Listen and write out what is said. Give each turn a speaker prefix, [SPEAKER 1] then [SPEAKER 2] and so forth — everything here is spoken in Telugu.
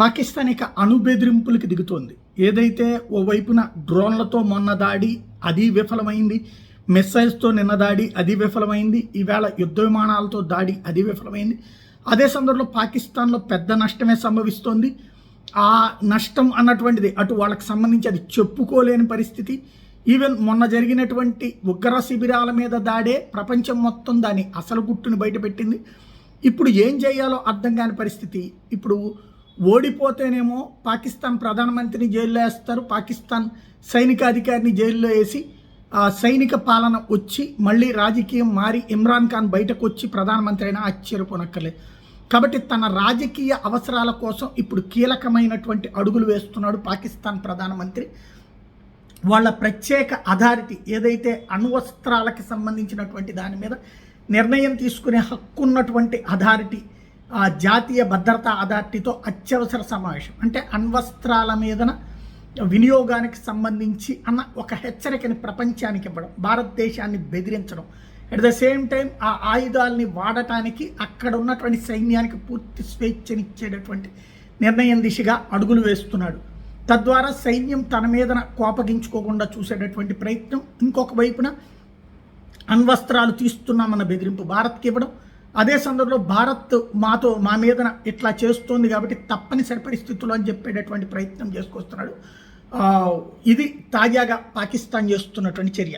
[SPEAKER 1] పాకిస్తాన్ ఇక అణుబెదిరింపులకి దిగుతోంది. ఏదైతే ఓవైపున డ్రోన్లతో మొన్న దాడి అది విఫలమైంది, మిస్సైల్స్తో నిన్న దాడి అది విఫలమైంది, ఈవేళ యుద్ధ విమానాలతో దాడి అది విఫలమైంది. అదే సందర్భంలో పాకిస్తాన్లో పెద్ద నష్టమే సంభవిస్తోంది. ఆ నష్టం అన్నటువంటిది అటు వాళ్ళకి సంబంధించి అది చెప్పుకోలేని పరిస్థితి. ఈవెన్ మొన్న జరిగినటువంటి ఉగ్ర శిబిరాల మీద దాడే ప్రపంచం మొత్తం దాని అసలు గుట్టుని బయటపెట్టింది. ఇప్పుడు ఏం చేయాలో అర్థం కాని పరిస్థితి. ఇప్పుడు ఓడిపోతేనేమో పాకిస్తాన్ ప్రధానమంత్రిని జైల్లో వేస్తారు, పాకిస్తాన్ సైనికాధికారిని జైల్లో వేసి సైనిక పాలన వచ్చి మళ్ళీ రాజకీయం మారి ఇమ్రాన్ ఖాన్ బయటకు వచ్చి ప్రధానమంత్రి అయినా ఆశ్చర్యపోనక్కర్లేదు. కాబట్టి తన రాజకీయ అవసరాల కోసం ఇప్పుడు కీలకమైనటువంటి అడుగులు వేస్తున్నాడు పాకిస్తాన్ ప్రధానమంత్రి. వాళ్ళ ప్రత్యేక అథారిటీ ఏదైతే అణ్వస్త్రాలకి సంబంధించినటువంటి దాని మీద నిర్ణయం తీసుకునే హక్కు ఉన్నటువంటి అథారిటీ, జాతీయ భద్రతా అథారిటీతో అత్యవసర సమావేశం, అంటే అణ్వస్త్రాల మీదన వినియోగానికి సంబంధించి అన్న ఒక హెచ్చరికని ప్రపంచానికి ఇవ్వడం, భారతదేశాన్ని బెదిరించడం, అట్ ద సేమ్ టైం ఆ ఆయుధాలని వాడటానికి అక్కడ ఉన్నటువంటి సైన్యానికి పూర్తి స్వేచ్ఛనిచ్చేటటువంటి నిర్ణయం దిశగా అడుగులు వేస్తున్నాడు. తద్వారా సైన్యం తన మీదన కోపగించుకోకుండా చూసేటటువంటి ప్రయత్నం. ఇంకొక వైపున అణ్వస్త్రాలు తీస్తున్నామన్న బెదిరింపు భారత్కి ఇవ్వడం. అదే సందర్భంలో భారత్ మా మీదన ఇట్లా చేస్తోంది కాబట్టి తప్పనిసరి పరిస్థితుల్లో అని చెప్పేటటువంటి ప్రయత్నం చేసుకొస్తున్నాడు. ఇది తాజాగా పాకిస్తాన్ చేస్తున్నటువంటి చర్య.